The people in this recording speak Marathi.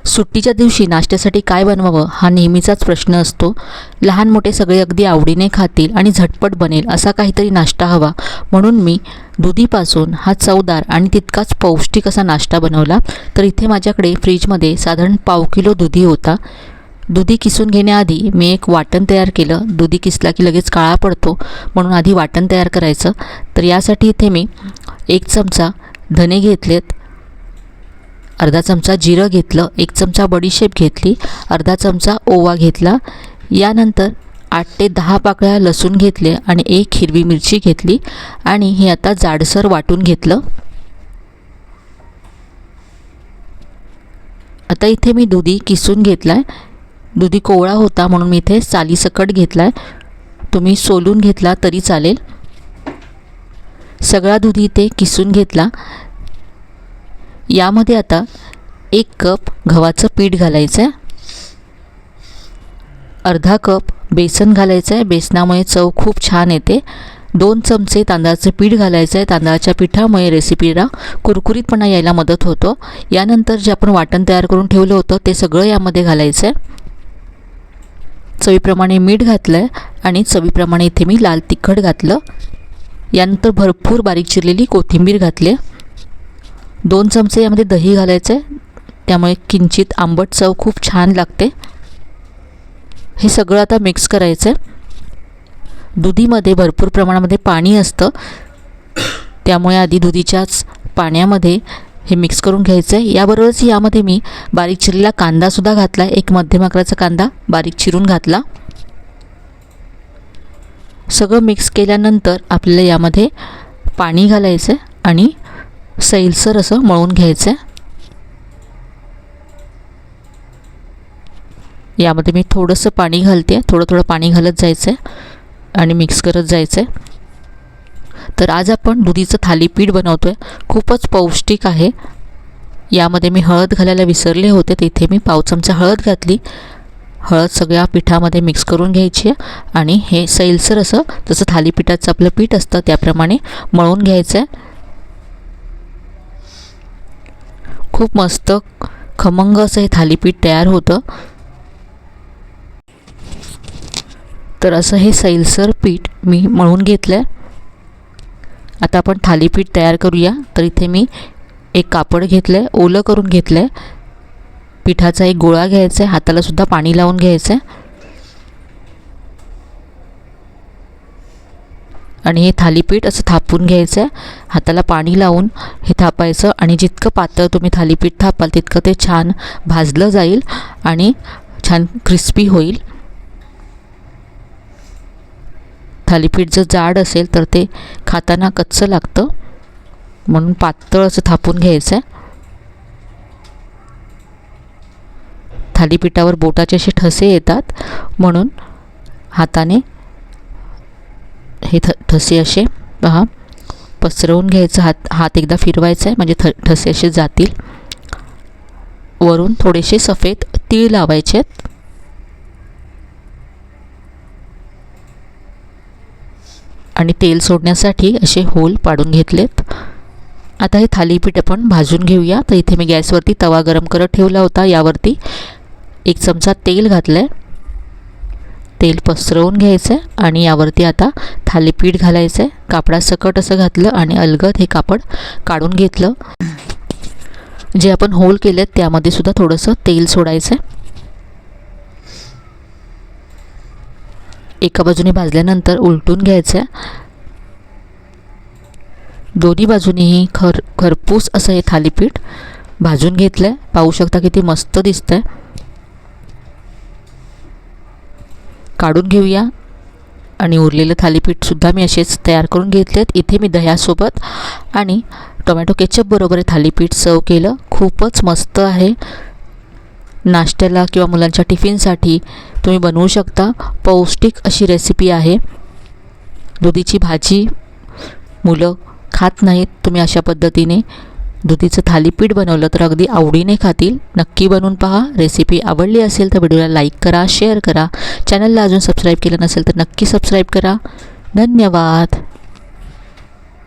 सुट्टीच्या दिवशी नाश्त्यासाठी काय बनवावं हा नेहमीचाच प्रश्न असतो। लहान मोठे सगळे अगदी आवडीने खातील आणि झटपट बनेल असा काहीतरी नाश्ता हवा, म्हणून मी दुधीपासून हा चवदार आणि तितकाच पौष्टिक असा नाश्ता बनवला। तर इथे माझ्याकडे फ्रीजमध्ये साधारण पाव किलो दुधी होता। दुधी किसून घेण्याआधी मी एक वाटण तयार केलं। दुधी किसला की लगेच काळा पडतो, म्हणून आधी वाटण तयार करायचं। तर यासाठी इथे मी 1 चमचा धने घेतलेत, अर्धा चमचा जिरं घेतलं, 1 चमचा बडीशेप घेतली, अर्धा चमचा ओवा घेतला। यानंतर 8 ते 10 पाकळ्या लसूण घेतले आणि 1 हिरवी मिरची घेतली आणि हे आता जाडसर वाटून घेतलं। आता इथे मी दुधी किसून घेतलाय। दुधी कोवळा होता म्हणून मी इथे सालीसकट घेतलाय, तुम्ही सोलून घेतला तरी चालेल। सगळा दुधी इथे किसून घेतला। यामध्ये आता 1 कप गव्हाचं पीठ घालायचं आहे, अर्धा कप बेसन घालायचं आहे, बेसनामुळे चव खूप छान येते। 2 चमचे तांदळाचं पीठ घालायचं आहे, तांदळाच्या पिठामुळे रेसिपीला कुरकुरीतपणा यायला मदत होतो। यानंतर जे आपण वाटण तयार करून ठेवलं होतं ते सगळं यामध्ये घालायचं आहे। चवीप्रमाणे मीठ घातलं आहे आणि चवीप्रमाणे इथे मी लाल तिखट घातलं। यानंतर भरपूर बारीक चिरलेली कोथिंबीर घातली। 2 चमचे यामध्ये दही घालायचं आहे, त्यामुळे किंचित आंबट चव खूप छान लागते। हे सगळं आता मिक्स करायचं आहे। दुधीमध्ये भरपूर प्रमाणामध्ये पाणी असतं, त्यामुळे आधी दुधीच्याच पाण्यामध्ये हे मिक्स करून घ्यायचं आहे। याबरोबरच यामध्ये मी बारीक चिरलेला कांदासुद्धा घातला, एक मध्यम आकाराचा कांदा बारीक चिरून घातला। सगळं मिक्स केल्यानंतर आपल्याला यामध्ये पाणी घालायचं आहे आणि सैलसर असं मळून घ्यायचं आहे। यामध्ये मी थोडंसं पाणी घालते, थोडं पाणी घालत जायचं आहे आणि मिक्स करत जायचं आहे। तर आज आपण दुधीचं थालीपीठ बनवतो आहे, खूपच पौष्टिक आहे। यामध्ये मी हळद घालायला विसरले होते, तर इथे मी पाव चमचा हळद घातली। हळद सगळ्या पिठामध्ये मिक्स करून घ्यायची आहे आणि हे सैलसर असं जसं थालीपीठाचं आपलं पीठ असतं त्याप्रमाणे मळून घ्यायचं आहे। खूप मस्त खमंग असं हे थालीपीठ तयार होतं। तर असं हे सैलसर पीठ मी मळून घेतलं आहे। आता आपण थालीपीठ तयार करूया। तर इथे मी एक कापड घेतलं आहे, ओलं करून घेतलं आहे। पिठाचा एक गोळा घ्यायचा आहे, हाताला सुद्धा पाणी लावून घ्यायचं आहे आणि हे थालीपीठ असं थापून घ्यायचं आहे। हाताला पाणी लावून हे थापायचं आणि जितकं पातळ तुम्ही थालीपीठ थापाल तितकं ते छान भाजलं जाईल आणि छान क्रिस्पी होईल। थालीपीठ जर जाड असेल तर ते खाताना कच्चं लागतं, म्हणून पातळ असं थापून घ्यायचं आहे। थालीपीठावर बोटाचे असे ठसे येतात, म्हणून हाताने हे ठसे असे पहा पसरवून घ्यायचं। हात एकदा फिरवायचा आहे म्हणजे ठसे असे जातील। वरून थोडेसे सफेद तीळ लावायचे आहेत आणि तेल सोडण्यासाठी असे होल पाडून घेतलेत। आता हे थालीपीठ आपण भाजून घेऊया। तर इथे मी गॅसवरती तवा गरम करत ठेवला होता, यावरती 1 चमचा तेल घातलं आहे। तेल पसरवून घ्यायचं आहे आणि यावरती आता थालीपीठ घालायचं आहे। कापडासकट असं घातलं आणि अलगद हे कापड काढून घेतलं। जे आपण होल केलेत त्यामध्ये सुद्धा थोडंसं तेल सोडायचं आहे। एका बाजूने भाजल्यानंतर उलटून घ्यायचं आहे। दोन्ही बाजूनेही खरपूस असं हे थालीपीठ भाजून घेतलं आहे। पाहू शकता किती मस्त दिसतंय। काढून घेऊया आणि उरलेलं थालीपीठसुद्धा मी असेच तयार करून घेतलेत। इथे मी दह्यासोबत आणि टोमॅटो केचप बरोबर हे थालीपीठ सर्व केलं। खूपच मस्त आहे, नाश्त्याला किंवा मुलांच्या टिफिनसाठी तुम्ही बनवू शकता। पौष्टिक अशी रेसिपी आहे। दुधीची भाजी मुलं खात नाहीत, तुम्ही अशा पद्धतीने दुधीचं थालीपीठ बनवलं तर अगदी आवडीने खातील। नक्की बनवून पहा। रेसिपी आवडली असेल तर व्हिडिओला लाईक करा, शेअर करा। चॅनलला अजून सबस्क्राईब केलं नसेल तर नक्की सबस्क्राईब करा। धन्यवाद।